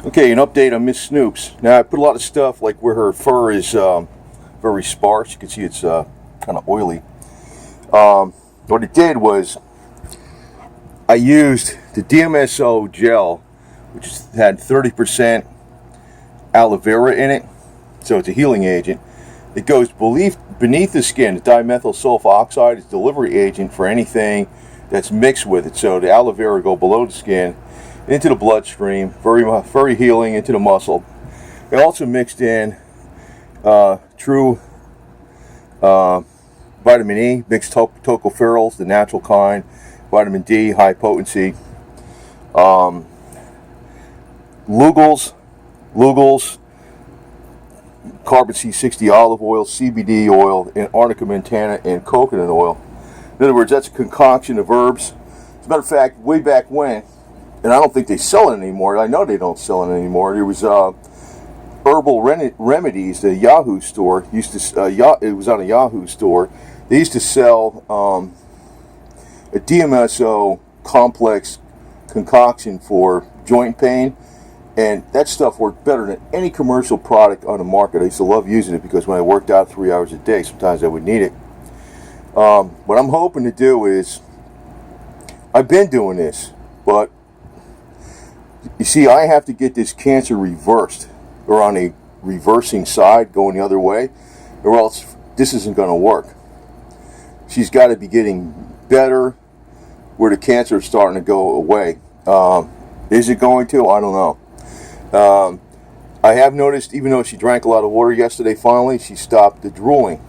Okay, an update on Miss Snoops. Now, I put a lot of stuff like where her fur is very sparse. You can see it's kind of oily. What it did was I used the DMSO gel, which had 30% aloe vera in it, so it's a healing agent. It goes beneath the skin. The dimethyl sulfoxide is delivery agent for anything that's mixed with it. So the aloe vera go below the skin, into the bloodstream, very healing into the muscle. It also mixed in true vitamin E, mixed tocopherols, the natural kind, vitamin D, high potency, Lugol's, carbon C60 olive oil, CBD oil, and arnica montana, and coconut oil. In other words, that's a concoction of herbs. As a matter of fact, way back when, and I don't think they sell it anymore. I know they don't sell it anymore. There was Herbal Remedies, the Yahoo store. It was on a Yahoo store. They used to sell a DMSO complex concoction for joint pain, and that stuff worked better than any commercial product on the market. I used to love using it because when I worked out 3 hours a day, sometimes I would need it. What I'm hoping to do is, I've been doing this, but you see, I have to get this cancer reversed, or on a reversing side, going the other way, or else this isn't going to work. She's got to be getting better where the cancer is starting to go away. Is it going to? I don't know. I have noticed, even though she drank a lot of water yesterday, finally, she stopped the drooling.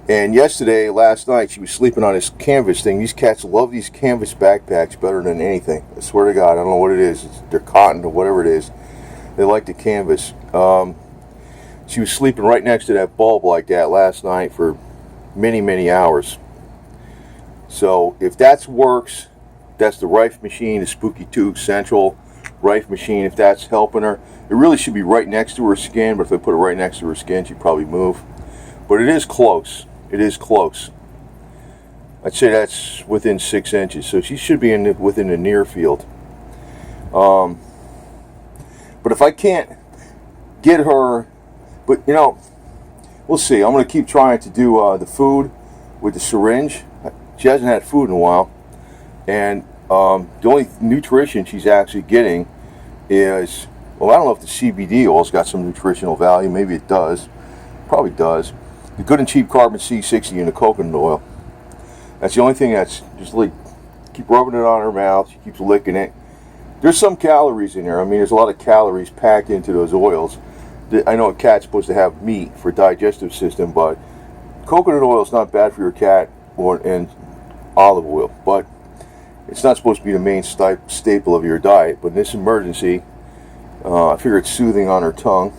And last night, she was sleeping on this canvas thing. These cats love these canvas backpacks better than anything. I swear to God, I don't know what it is. They're cotton or whatever it is. They like the canvas. She was sleeping right next to that bulb like that last night for many, many hours. So if that works, that's the Rife machine, the Spooky 2 Central Rife machine. If that's helping her, it really should be right next to her skin. But if I put it right next to her skin, she'd probably move. But it is close. It is close. I'd say that's within 6 inches, so she should be within the near field. But if I can't get her, but we'll see. I'm going to keep trying to do the food with the syringe. She hasn't had food in a while, and the only nutrition she's actually getting is, well, I don't know if the CBD oil's got some nutritional value. Maybe it does. Probably does. The good and cheap carbon C60 and the coconut oil. That's the only thing that's just like, keep rubbing it on her mouth. She keeps licking it. There's some calories in there. I mean, there's a lot of calories packed into those oils. I know a cat's supposed to have meat for digestive system, but coconut oil is not bad for your cat, and olive oil. But it's not supposed to be the main staple of your diet. But in this emergency, I figure it's soothing on her tongue.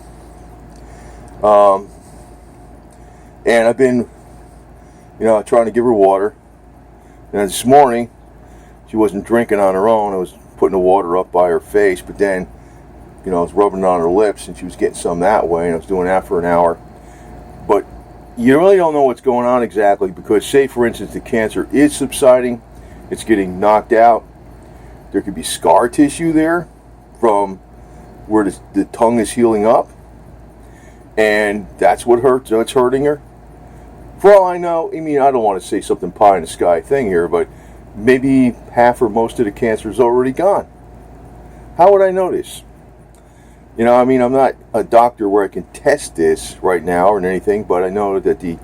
And I've been, trying to give her water. And this morning, she wasn't drinking on her own. I was putting the water up by her face, but then, I was rubbing it on her lips, and she was getting some that way, and I was doing that for an hour. But you really don't know what's going on exactly, because say, for instance, the cancer is subsiding, it's getting knocked out. There could be scar tissue there from where the tongue is healing up, and that's what hurts. That's hurting her. For all I know, I don't want to say something pie in the sky thing here, but maybe half or most of the cancer is already gone. How would I know this? I'm not a doctor where I can test this right now or anything, but I know that the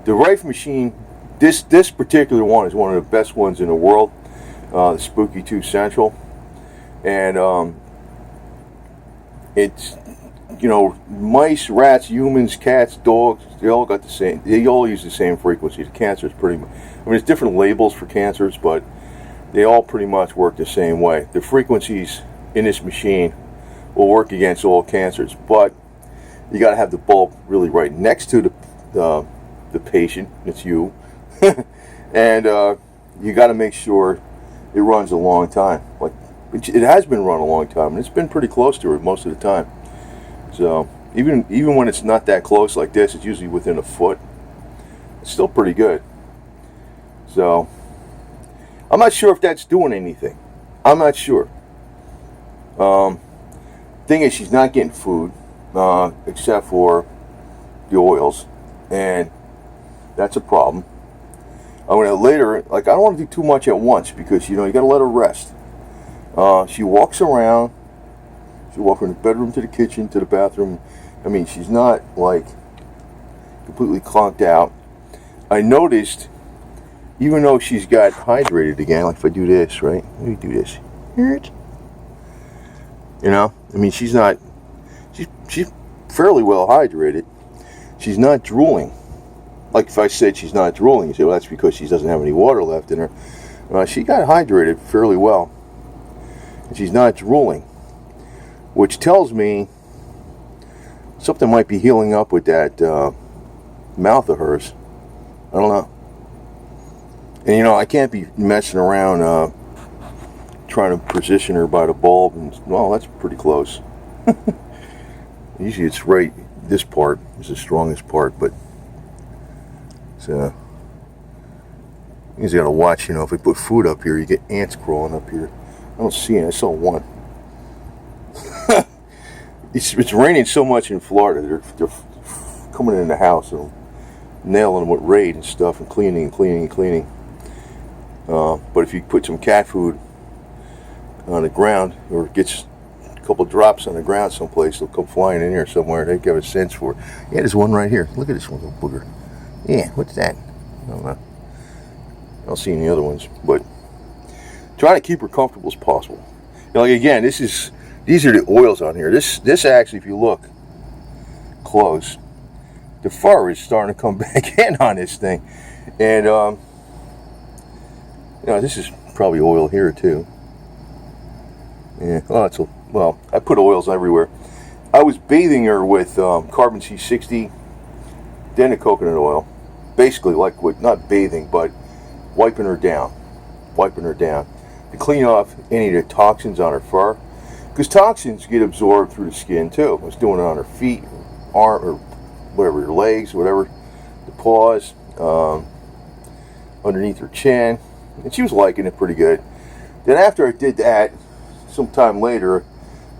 Rife machine, this particular one is one of the best ones in the world, the Spooky 2 Central, and it's, mice, rats, humans, cats, dogs, they all use the same frequency. The cancer is pretty much, there's different labels for cancers, but they all pretty much work the same way. The frequencies in this machine will work against all cancers, but you got to have the bulb really right next to the patient. It's you, and you got to make sure it runs a long time. Like it has been run a long time, and it's been pretty close to it most of the time. So even when it's not that close like this, it's usually within a foot. It's still pretty good. So I'm not sure if that's doing anything. I'm not sure. Thing is, she's not getting food, except for the oils, and that's a problem. I'm gonna later, like, I don't want to do too much at once because, you know, you gotta let her rest. She walks around. She walks from the bedroom to the kitchen to the bathroom. I mean, she's not like completely conked out. I noticed, even though she's got hydrated again, like if I do this, right? Let me do this. You know, I mean, she's fairly well hydrated. She's not drooling. Like if I said she's not drooling, you say, well, that's because she doesn't have any water left in her. She got hydrated fairly well. And she's not drooling, which tells me something might be healing up with that mouth of hers. I don't know. And you know, I can't be messing around trying to position her by the bulb, and well, that's pretty close. Usually it's right, this part is the strongest part, but so you just gotta watch, you know, if we put food up here, you get ants crawling up here. I don't see any, I saw one. It's raining so much in Florida, they're coming in the house and nailing them with raid and stuff and cleaning. But if you put some cat food on the ground, or gets a couple drops on the ground someplace, they'll come flying in here somewhere. They give a sense for it. Yeah, there's one right here. Look at this one, little booger. Yeah, what's that? I don't know. I don't see any other ones, but try to keep her comfortable as possible. You know, like again, these are the oils on here. This actually, if you look close, the fur is starting to come back in on this thing, and you know, this is probably oil here too. Yeah, well, I put oils everywhere. I was bathing her with carbon C60, then the coconut oil, basically like not bathing, but wiping her down to clean off any of the toxins on her fur, because toxins get absorbed through the skin too. I was doing it on her feet, arm, or whatever, her legs, whatever, the paws, underneath her chin, and she was liking it pretty good. Then after I did that, sometime later,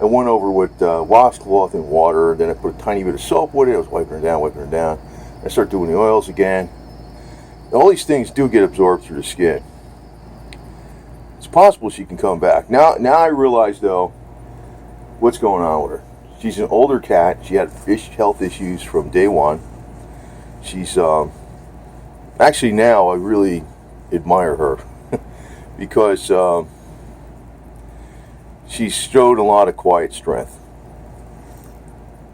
I went over with washcloth and water. Then I put a tiny bit of soap with it. I was wiping her down. I started doing the oils again. And all these things do get absorbed through the skin. It's possible she can come back. Now I realize, though, what's going on with her. She's an older cat. She had health issues from day one. She's actually, now I really admire her because she's showed a lot of quiet strength.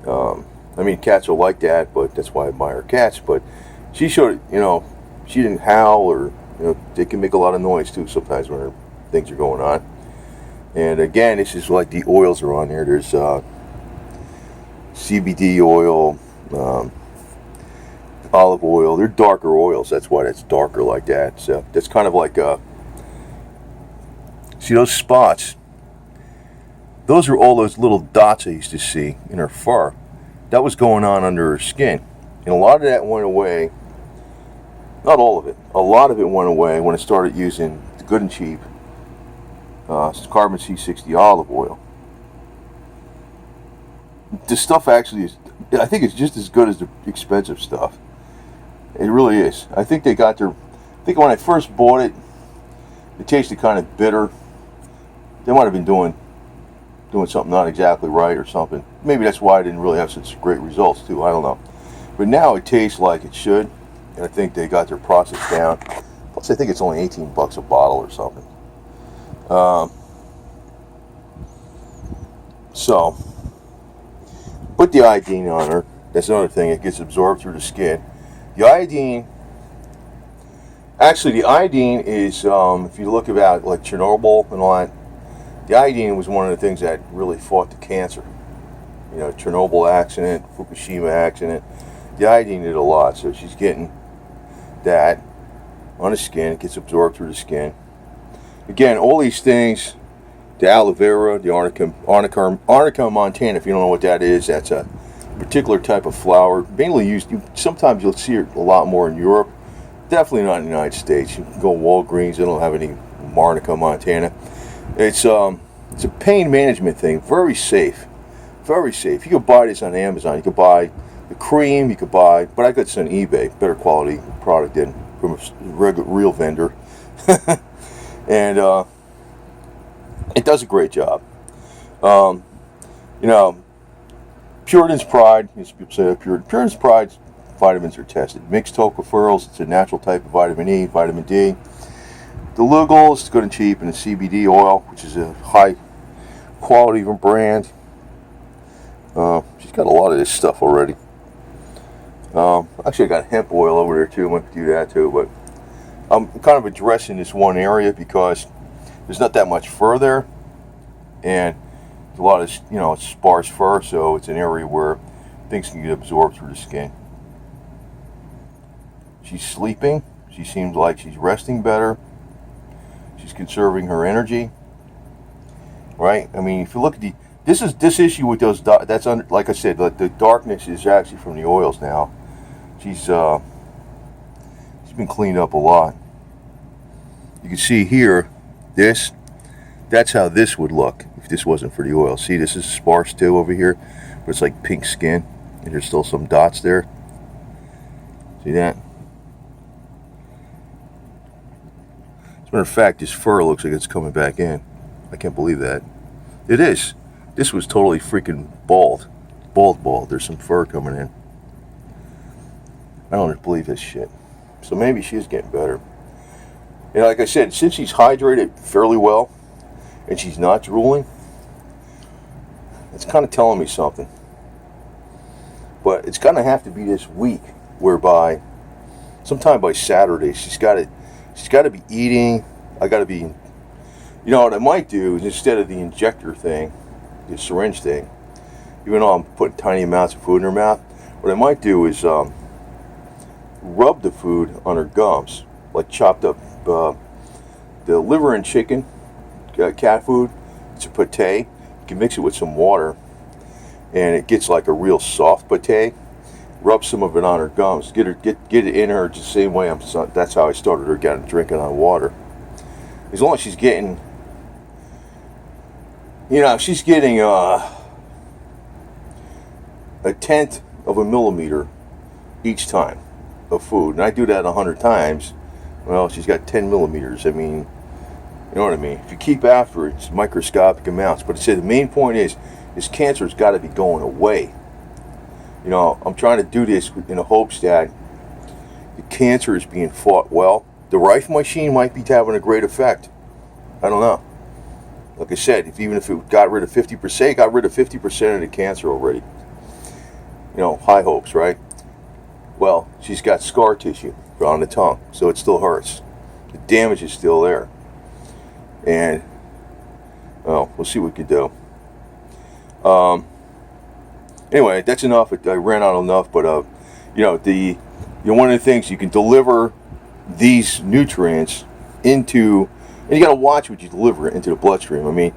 I mean, cats are like that, but that's why I admire cats. But she showed, you know, she didn't howl, or, you know, they can make a lot of noise too sometimes when things are going on. And again, this is like the oils are on there. There's CBD oil, olive oil. They're darker oils. That's why that's darker like that. So that's kind of like see those spots? Those are all those little dots I used to see in her fur. That was going on under her skin. And a lot of that went away. Not all of it. A lot of it went away when I started using the good and cheap carbon C60 olive oil. The stuff actually is, I think it's just as good as the expensive stuff. It really is. I think they got their, I think when I first bought it, it tasted kind of bitter. They might have been doing something not exactly right or something. Maybe that's why I didn't really have such great results too. I don't know. But now it tastes like it should, and I think they got their process down. Plus, I think it's only $18 a bottle or something. So, put the iodine on her. That's another thing. It gets absorbed through the skin. The iodine, actually, the iodine is, if you look about like Chernobyl and all that, the iodine was one of the things that really fought the cancer. You know, Chernobyl accident, Fukushima accident. The iodine did a lot, so she's getting that on the skin. It gets absorbed through the skin. Again, all these things, the aloe vera, the Arnica montana, if you don't know what that is, that's a particular type of flower. Mainly used, sometimes you'll see it a lot more in Europe. Definitely not in the United States. You can go Walgreens, they don't have any Arnica montana. It's a pain management thing, very safe. Very safe. You could buy this on Amazon. You could buy the cream. You could buy, but I got this on eBay. Better quality product than from a real vendor. And it does a great job. You know, Puritan's Pride. People say Puritan's Pride vitamins are tested. Mixed tocopherols. It's a natural type of vitamin E, vitamin D. The Lugal is good and cheap, and the CBD oil, which is a high quality of a brand. She's got a lot of this stuff already. Actually, I got hemp oil over there too. I might do that too, but I'm kind of addressing this one area because there's not that much fur there, and a lot of, you know, it's sparse fur, so it's an area where things can get absorbed through the skin. She's sleeping. She seems like she's resting better. She's conserving her energy. Right? I mean, if you look at this issue with those, that's under, like I said, the darkness is actually from the oils now. She's been cleaned up a lot. You can see here, that's how this would look if this wasn't for the oil. See, this is sparse too over here, but it's like pink skin, and there's still some dots there. See that? As a matter of fact, this fur looks like it's coming back in. I can't believe that. It is. This was totally freaking bald. Bald. There's some fur coming in. I don't believe this shit. So maybe she is getting better. And like I said, since she's hydrated fairly well, and she's not drooling, it's kind of telling me something. But it's going to have to be this week, whereby sometime by Saturday she's got to be eating. I got to be, you know what I might do is, instead of the injector thing, the syringe thing, even though I'm putting tiny amounts of food in her mouth, what I might do is rub the food on her gums, like chopped up the liver and chicken, cat food. It's a pate. You can mix it with some water, and it gets like a real soft pate. Rub some of it on her gums. Get it in her just the same way. That's how I started her getting drinking on water. As long as she's getting, you know, she's getting a tenth of a millimeter each time of food, and I do that 100 times. Well, she's got 10 millimeters. I mean, you know what I mean? If you keep after it, it's microscopic amounts. But I say the main point is cancer's got to be going away. You know, I'm trying to do this in the hopes that the cancer is being fought well. The Rife machine might be having a great effect. I don't know. Like I said, even if it got rid of 50%, it got rid of 50% of the cancer already. You know, high hopes, right? Well, she's got scar tissue on the tongue, so it still hurts. The damage is still there. And, well, we'll see what we can do. Anyway, that's enough. I ran out enough, but you know, one of the things, you can deliver these nutrients into, and you got to watch what you deliver into the bloodstream. I mean,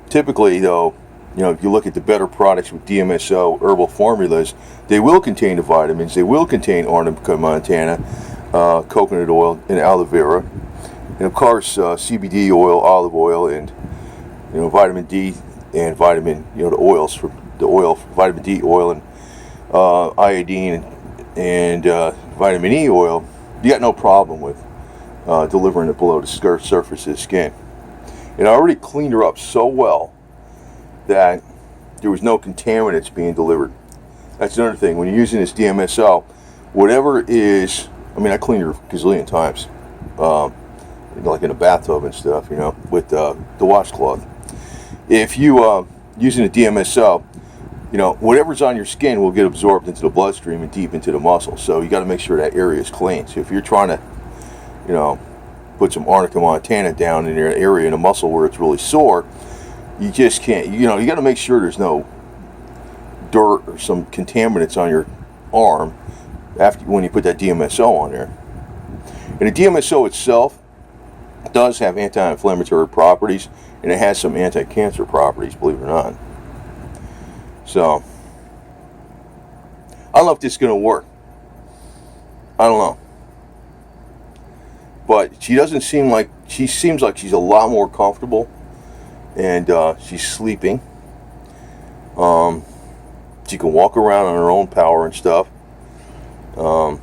typically though, you know, if you look at the better products with DMSO herbal formulas, they will contain the vitamins. They will contain arnica montana, coconut oil, and aloe vera, and of course CBD oil, olive oil, and, you know, vitamin D and vitamin, you know, the oils for the oil, vitamin D oil, and iodine and vitamin E oil. You got no problem with delivering it below the surface of the skin. And I already cleaned her up so well that there was no contaminants being delivered. That's another thing. When you're using this DMSO, whatever is, I mean, I cleaned her a gazillion times, like in a bathtub and stuff, you know, with the washcloth. If you using the DMSO, you know, whatever's on your skin will get absorbed into the bloodstream and deep into the muscle. So you got to make sure that area is clean. So if you're trying to, you know, put some arnica montana down in your area in a muscle where it's really sore, you just can't, you know, you got to make sure there's no dirt or some contaminants on your arm when you put that DMSO on there. And the DMSO itself does have anti-inflammatory properties, and it has some anti-cancer properties, believe it or not. So, I don't know if this is going to work. I don't know. But she doesn't seem like, she seems like she's a lot more comfortable, and she's sleeping. She can walk around on her own power and stuff. I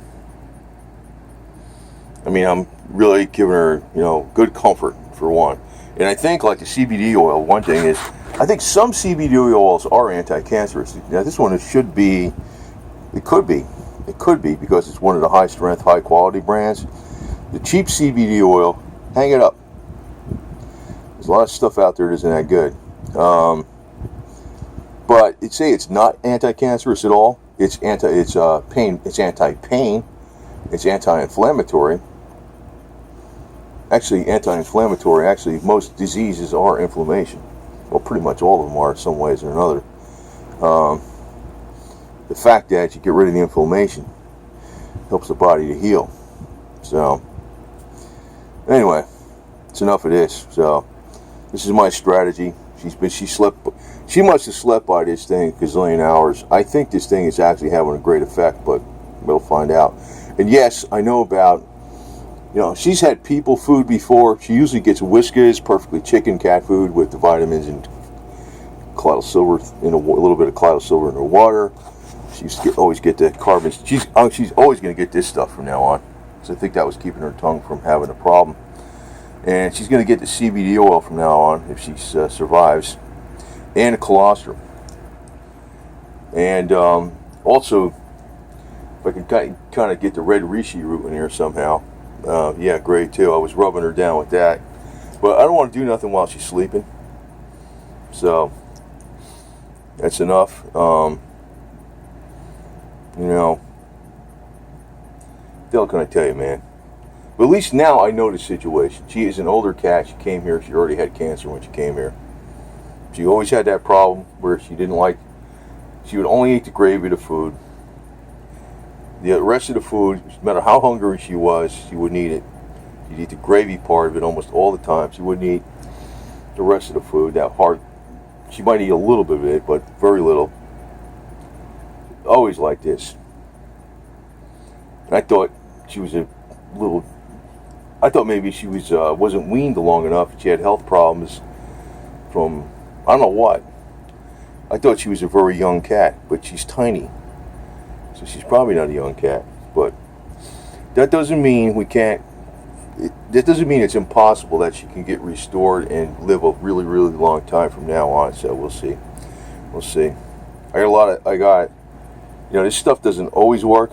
mean, I'm really giving her, you know, good comfort for one. And I think, like the CBD oil, one thing is, I think some CBD oils are anti-cancerous. Now, this one should be, it could be because it's one of the high-strength, high-quality brands. The cheap CBD oil, hang it up. There's a lot of stuff out there that isn't that good. But it say it's not anti-cancerous at all. It's anti-pain. It's anti-inflammatory. Actually, anti-inflammatory. Actually, most diseases are inflammation. Well, pretty much all of them are in some ways or another. The fact that you get rid of the inflammation helps the body to heal. So, anyway, it's enough of this. So, this is my strategy. She must have slept by this thing a gazillion hours. I think this thing is actually having a great effect, but we'll find out. And yes, I know about, you know, she's had people food before. She usually gets Whiskas, perfectly chicken cat food with the vitamins and colloidal silver, in a little bit of colloidal silver in her water. She used to always get the carbon. She's always going to get this stuff from now on. So I think that was keeping her tongue from having a problem. And she's going to get the CBD oil from now on if she survives, and a colostrum. And also, if I can kind of get the red reishi root in here somehow, yeah, great too. I was rubbing her down with that, but I don't want to do nothing while she's sleeping. So that's enough. You know, what the hell can I tell you, man? But at least now I know the situation. She is an older cat. She came here. She already had cancer when she came here. She always had that problem where she would only eat the gravy of the food. The rest of the food, no matter how hungry she was, she wouldn't eat it. She'd eat the gravy part of it almost all the time. She wouldn't eat the rest of the food. She might eat a little bit of it, but very little. Always like this. And I thought she was I thought maybe she wasn't weaned long enough. She had health problems from, I don't know what. I thought she was a very young cat, but she's tiny. So she's probably not a young cat. But that doesn't mean that doesn't mean it's impossible that she can get restored and live a really, really long time from now on. So we'll see. We'll see. You know, this stuff doesn't always work,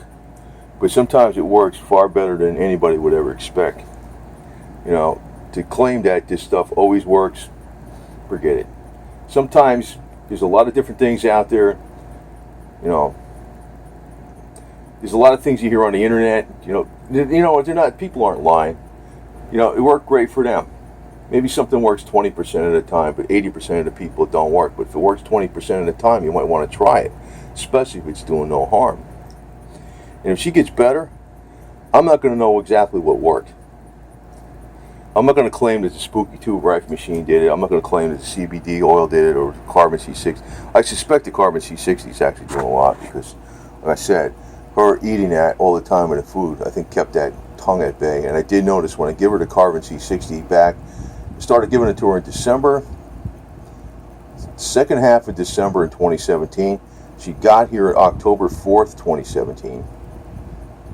but sometimes it works far better than anybody would ever expect. You know, to claim that this stuff always works, forget it. Sometimes there's a lot of different things out there. You know, there's a lot of things you hear on the internet. You know, people aren't lying. You know, it worked great for them. Maybe something works 20% of the time, but 80% of the people it don't work. But if it works 20% of the time, you might want to try it, especially if it's doing no harm. And if she gets better, I'm not going to know exactly what worked. I'm not going to claim that the Spooky Tube Rife machine did it. I'm not going to claim that the CBD oil did it or the carbon C60. I suspect the carbon C60 is actually doing a lot because, like I said, her eating that all the time in the food, I think kept that tongue at bay. And I did notice when I give her the carbon C60 back, I started giving it to her in December, second half of December in 2017. She got here October 4th, 2017.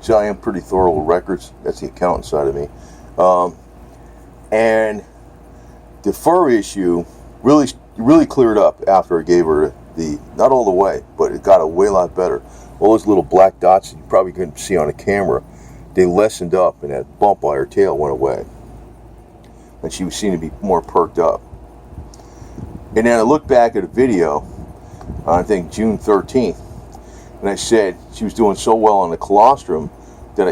So I am pretty thorough with records. That's the accountant side of me. And the fur issue really cleared up after I gave her not all the way, but it got a way lot better. All those little black dots that you probably couldn't see on the camera, they lessened up, and that bump by her tail went away. And she seemed to be more perked up. And then I looked back at a video, I think June 13th, and I said she was doing so well on the colostrum that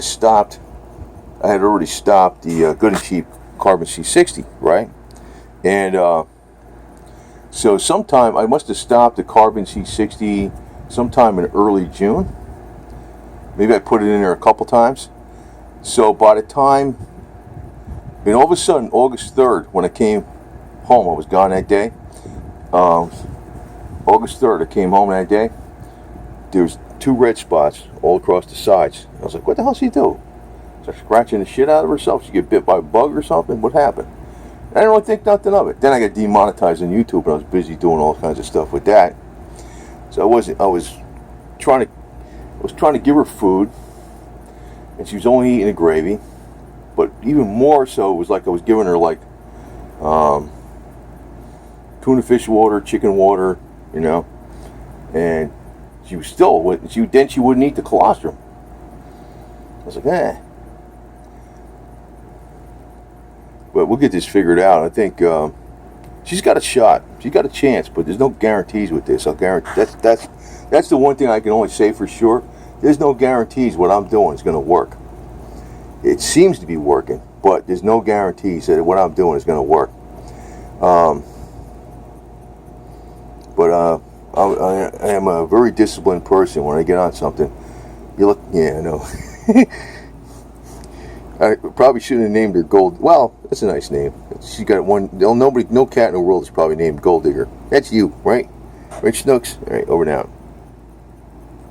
I had already stopped the Good and Cheap carbon C60, right? And so sometime, I must have stopped the carbon C60 sometime in early June. Maybe I put it in there a couple times. So by the time, and all of a sudden, August 3rd, when I came home, I was gone that day. August 3rd, I came home that day. There was 2 red spots all across the sides. I was like, what the hell she do? She's scratching the shit out of herself. She get bit by a bug or something? What happened? I didn't really think nothing of it. Then I got demonetized on YouTube, and I was busy doing all kinds of stuff with that. So I was trying to give her food, and she was only eating the gravy. But even more so, it was like I was giving her like tuna fish water, chicken water, you know, and she was still, then she wouldn't eat the colostrum. I was like, eh. But we'll get this figured out. I think she's got a shot. She's got a chance, but there's no guarantees with this. I'll guarantee that's the one thing I can only say for sure. There's no guarantees what I'm doing is going to work. It seems to be working, but there's no guarantees that what I'm doing is going to work. But I am a very disciplined person. When I get on something, you look, yeah, I know. I probably shouldn't have named her Gold. Well, that's a nice name. She got one. No cat in the world is probably named GoldDigger. That's you, right? Right, Snooks? All right, over and out.